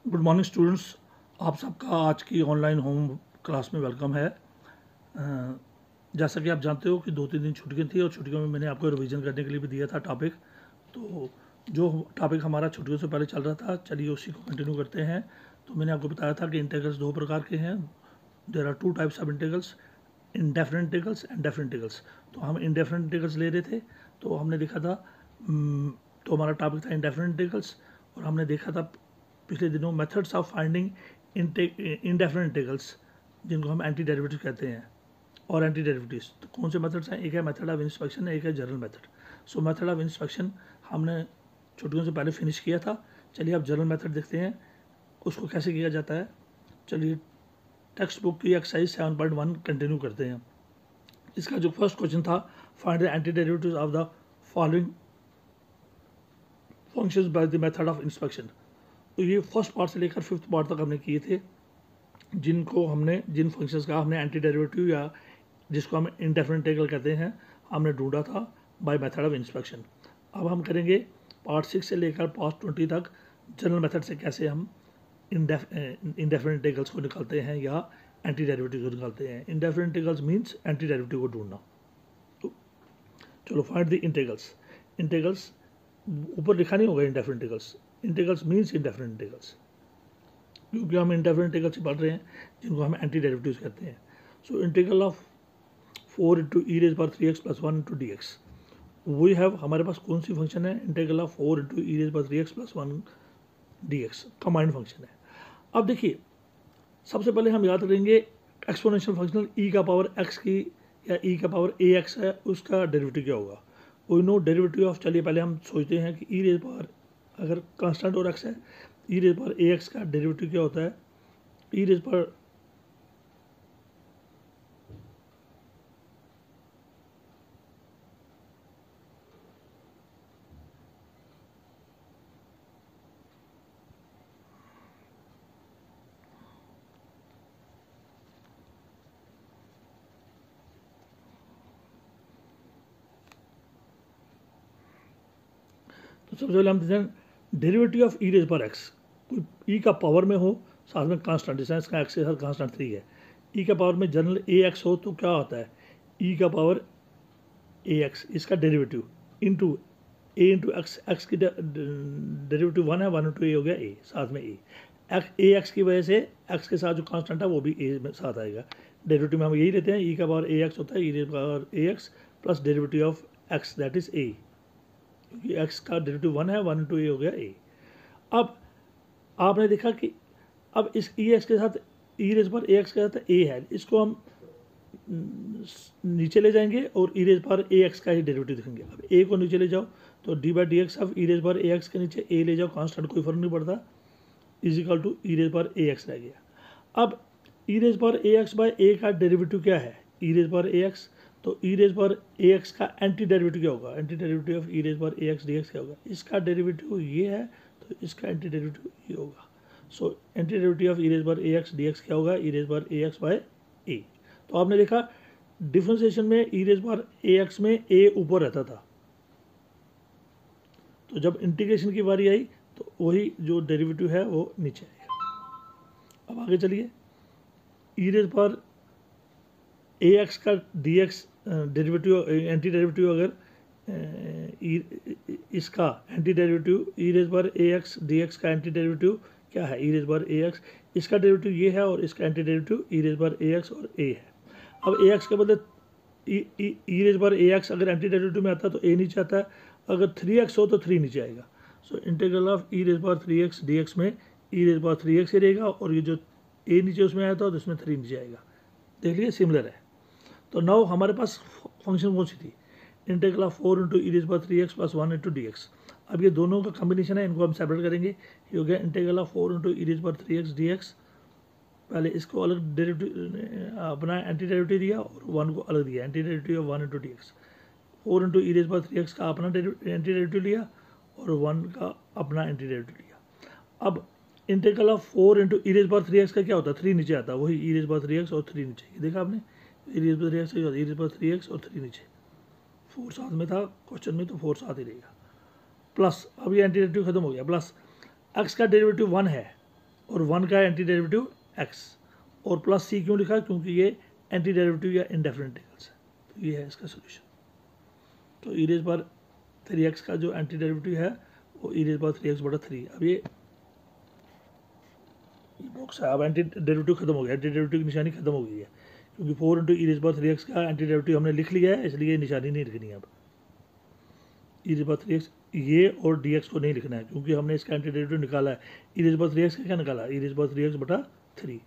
Good morning students, आप सबका आज की ऑनलाइन होम क्लास में वेलकम है। जैसा कि आप जानते हो कि 2-3 दिन छुट्टियां थी और छुट्टियों में मैंने आपको रिवीजन करने के लिए भी दिया था टॉपिक। तो जो टॉपिक हमारा छुट्टियों से पहले चल रहा था, चलिए उसी को कंटिन्यू करते हैं। तो मैंने आपको बताया था कि इंटीग्रल्स दो प्रकार के हैं। There are 2 types of integrals, indefinite integrals and definite integrals. तो हम इंडेफिनिट इंटीग्रल्स ले रहे थे, तो हमने देखा था तो हमारा टॉपिक था इंडेफिनिट इंटीग्रल्स, और हमने देखा था पिछले दिनों methods of finding indefinite integrals, जिनको हम एंटी डेरिवेटिव कहते हैं, और एंटी डेरिवेटिव्स। तो कौन से मेथड्स हैं? एक है मेथड ऑफ इंस्पेक्शन, एक है general method. So method of inspection हमने छुट्टियों से पहले फिनिश किया था। चलिए अब जनरल मेथड देखते हैं उसको कैसे किया जाता है। चलिए टेक्स्ट बुक की एक्सरसाइज 7.1 कंटिन्यू करते हैं। इसका जो फर्स्ट क्वेश्चन था, find the anti derivatives of the following functions by the method of inspection. तो ये फर्स्ट पार्ट से लेकर 5th पार्ट तक हमने किए थे, जिन फंक्शंस का हमने एंटी डेरिवेटिव या जिसको हम इंडेफिनिट इंटीग्रल कहते हैं, हमने ढूंढा था बाय मेथड ऑफ इंस्पेक्शन। अब हम करेंगे पार्ट 6 से लेकर पार्ट 20 तक जनरल मेथड से कैसे हम इंडेफिनिट इंटीग्रल्स को निकालते हैं या एंटी डेरिवेटिव को निकालते हैं। Indefinite integrals means anti derivative को ढूंढना। तो चलो फाइंड द इंटीग्रल्स। इंटीग्रल्स ऊपर लिखा नहीं होगा indefinite integrals, integrals means indefinite integrals, क्योंकि हम इंडेफिनिट इंटीग्रल्स पढ़ रहे हैं जिनको हम एंटी डेरिवेटिव्स कहते हैं। So integral of 4 into e raise पर 3x plus 1 into d x, वही है हमारे पास कौन सी फंक्शन है? Integral of 4 into e raise पर 3x plus 1 d x command function है। अब देखिए, सबसे पहले हम याद करेंगे एक्सपोनेंशियल फंक्शन ई का पावर एक्स की या ई का पावर ए एक्स है, उसका डेरिवेटिव क्या होगा? वी नो डेरिवेटिव ऑफ, चलिए पहले हम सोचते हैं कि ई रेज पावर अगर कांस्टेंट और एक्स है, e raise power a x का डेरिवेटिव क्या होता है? ई रेज पावर तो सबसे पहले हम देखते हैं डेरिवेटिव ऑफ ई रेज पर एक्स। कोई ई का पावर में हो, साथ में कांस्टेंट, जैसे इसका एक्स के साथ कांस्टेंट 3 है। ई का पावर में जनरल ए एक्स हो तो क्या होता है? ई का पावर ए एक्स, इसका डेरिवेटिव इंटू ए इंटू एक्स, एक्स की डेरिवेटिव 1 है, 1 इंटू ए हो गया ए, साथ में ए एक्स की वजह से एक्स के साथ जो कांस्टेंट है वो भी ए में साथ आएगा। डेरिवेटिव में हम यही लेते हैं, ई का पावर ए एक्स होता है, e raise power a x plus derivative of x that is a, क्योंकि एक्स का डेरिवेटिव 1 है, 1 इंटू ए हो गया ए। अब आपने देखा कि अब इस ई एक्स के साथ ई रेज पर ए एक्स के साथ ए है, इसको हम नीचे ले जाएंगे और ई रेज पर ए एक्स का ही डेरिवेटिव देखेंगे। अब ए को नीचे ले जाओ तो d by d x of e raise पर ए एक्स के नीचे ए ले जाओ, कांस्टेंट कोई फर्क नहीं पड़ता, is equal to e raise पर ए एक्स रह गया। अब ई रेज पर ए एक्स बाई ए का डेरिवेटिव क्या है? ई रेज पर ए एक्स, तो ई रेज पर ए एक्स का एंटी डेरिवेटिव क्या होगा? Anti derivative of e raise पर ए एक्स डी एक्स क्या होगा? इसका डेरिवेटिव ये है तो इसका एंटी डेरिवेटिव ये होगा। So anti derivative of e raise पर ए एक्स डी एक्स क्या होगा? ई रेज पर ए एक्स बाय ए। तो आपने देखा डिफ्रेंसिएशन में ई रेज पर ए एक्स में ए ऊपर रहता था, तो जब इंटीग्रेशन की बारी आई तो वही जो डेरिवेटिव है वो नीचे आएगा। अब आगे चलिए, ई रेज पर ए एक्स का D x derivative anti derivative अगर इसका एंटी डेरिवेटिव ई रेज पर ए एक्स डी एक्स का एंटी डेरिवेटिव क्या है? ई रेज पर ए एक्स, इसका डेरिवेटिव ये है और इसका एंटी डेरिवेटिव ई रेज पर ए एक्स और ए है। अब ए एक्स के बदले ई रेज पर ए एक्स अगर एंटी डेरिवेटिव में आता है तो ए नीचे आता है, अगर 3x हो तो 3 नीचे आएगा। So integral of e raise पर 3x डी एक्स में ई रेज पर 3x ही रहेगा, और ये जो ए नीचे उसमें आया था तो इसमें 3 नीचे आएगा। देख लीजिए सिमिलर है। तो नाउ हमारे पास फंक्शन कौन सी थी? Integral of 4 into e raise पर 3x plus 1 into d x. अब ये दोनों का कॉम्बिनेशन है, इनको हम सेपरेट करेंगे। ये हो गया integral of 4 into e raise पर 3x डी एक्स। पहले इसको अलग डेरिवेटिव अपना एंटी डेरिवेटिव दिया और 1 को अलग दिया, anti derivative of 1 into d x. 4 into e raise पर 3x का अपना एंटी डेरिवेटिव लिया और 1 का अपना एंटी डेरिवेटिव लिया। अब integral of 4 into e raise पर 3x का क्या होता है? 3 नीचे आता है, वही ई रेज पर 3x और 3 नीचे। देखा आपने, ई रेज पर 3x ई रेज पर 3x और 3 नीचे, 4 साथ में था क्वेश्चन में तो 4 साथ ही रहेगा। प्लस अब ये एंटी डेरिवेटिव खत्म हो गया, प्लस एक्स का डेरिवेटिव 1 है और 1 का एंटी डेरिवेटिव x, और प्लस c क्यों लिखा, क्योंकि ये एंटी डेरिवेटिव या इंडेफिनिट इंटीग्रल्स है। तो ये है इसका सोल्यूशन। तो e रेज़ पावर 3x का जो एंटी डेरिवेटिव है वो e रेज़ पावर 3x बटा 3। अब ये बॉक्स है, अब एंटी डेरिवेटिव खत्म हो गया, एंटी डेरिवेटिव की निशानी खत्म हो गई है, क्योंकि 4 इंटू ई रेज़ पावर 3x का एंटी डेरिवेटिव हमने लिख लिया है, इसलिए निशानी नहीं लिखनी है। अब ई रेज़ पावर 3x ये और dx को नहीं लिखना है, क्योंकि हमने इसका एंटी डेरिवेटिव निकाला है। ई रेज़ पावर 3x का क्या निकाला, ई रेज़ पावर 3x बटा 3।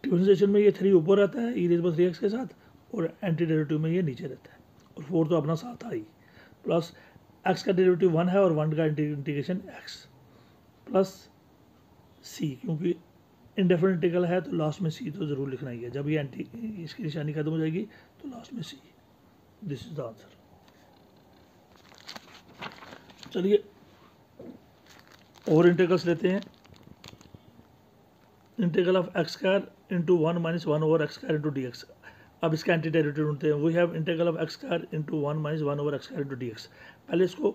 डिफरेंशिएशन में ये 3 ऊपर रहता है ई रेज़ पावर 3x के साथ, और एंटी डेरिवेटिव में ये नीचे रहता है, और 4 तो अपना साथ था ही। प्लस x का डेरिवेटिव 1 है और 1 का इंटीग्रेशन x, प्लस c, क्योंकि इंडेफिनिट इंटीग्रल है तो लास्ट में c तो ज़रूर लिखना ही है। जब ये इसकी निशानी खत्म हो जाएगी तो लास्ट में c। This is the answer. चलिए और इंटीग्रल्स लेते हैं। Integral of x square into 1 minus 1 over x square into d x. अब इसका एंटी डेरिवेटिव ढूंढते हैं। We have integral of x square into 1 minus 1 over x square into d x. पहले इसको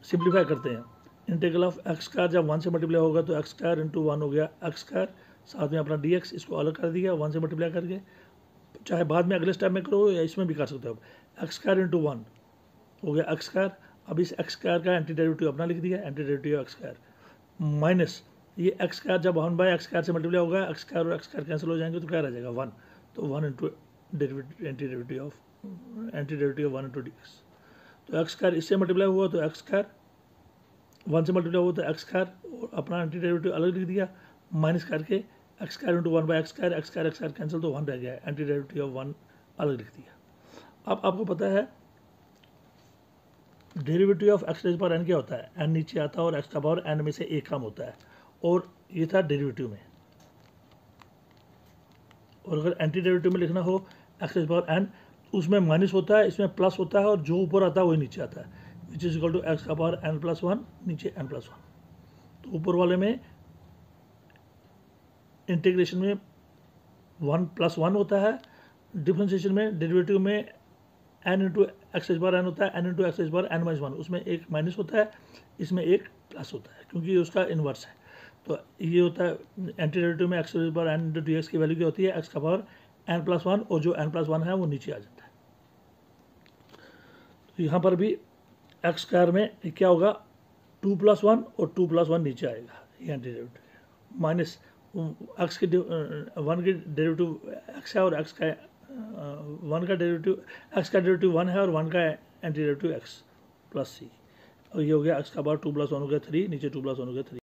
सिंप्लीफाई करते हैं। इंटीग्रल ऑफ x स्क्वायर जब 1 से मल्टीप्लाई होगा तो x स्क्वायर इंटू 1 हो गया x स्क्वायर, साथ में अपना dx, इसको अलग कर दिया 1 से मल्टीप्लाई करके। चाहे बाद में अगले स्टेप में करो या इसमें भी कर सकते हो। अब x स्क्वायर इंटू 1 हो गया x स्क्वायर। अब इस x स्क्वायर का एंटी डेरिवेटिव अपना लिख दिया, anti derivative x square minus ये x स्क्वायर जब 1 बाय x स्क्वायर से मल्टीप्लाई होगा, x स्क्वायर और x स्क्वायर कैंसिल हो जाएंगे तो क्या रह जाएगा 1। तो 1 into anti derivative of 1 into dx। तो x स्क्वायर इससे मल्टीप्लाई हुआ तो x स्क्वायर, 1 से मल्टीप्लाई हुआ तो x स्क्वायर, और अपना एंटी डेरिवेटिव अलग लिख दिया माइनस करके x square into 1 by x square, x square cancel तो 1 रह गया, एंटी डेरिवेटिव ऑफ 1 अलग लिख दिया। अब आपको पता है derivative of x rays power n क्या होता है, n नीचे आता है और x का पावर n में से एक कम होता है, और ये था डेरिवेटिव में। और अगर एंटी डेरिवेटिव में लिखना हो x रेज़ पावर n, उसमें माइनस होता है, इसमें प्लस होता है, और जो ऊपर आता है वही नीचे आता है, which is equal to x का पावर n प्लस 1, नीचे n प्लस 1। तो ऊपर वाले में इंटीग्रेशन में 1 प्लस 1 होता है, डिफरेंशिएशन में डेरिवेटिव में n into x rays power n होता है, n into x rays power n minus 1, उसमें एक माइनस होता है, इसमें एक प्लस होता है, क्योंकि उसका इन्वर्स है। तो ये होता है एंटी डेरिवेटिव में x rays power n into d x की वैल्यू क्या होती है, x का पावर n प्लस 1, और जो n प्लस 1 है वो नीचे आ जाता है। तो यहाँ पर भी x स्क्वायर में क्या होगा 2 प्लस 1, और 2 प्लस 1 नीचे आएगा, ये एंटी डेरिवेटिव माइनस x के 1 के डेरिवेटिव x है, और x का 1 का डेरिवेटिव x का डेरिवेटिव 1 है, और 1 का anti derivative x plus c, और ये हो गया x का पावर 2 प्लस 1 हो गया 3, नीचे 2 प्लस 1 हो गया 3।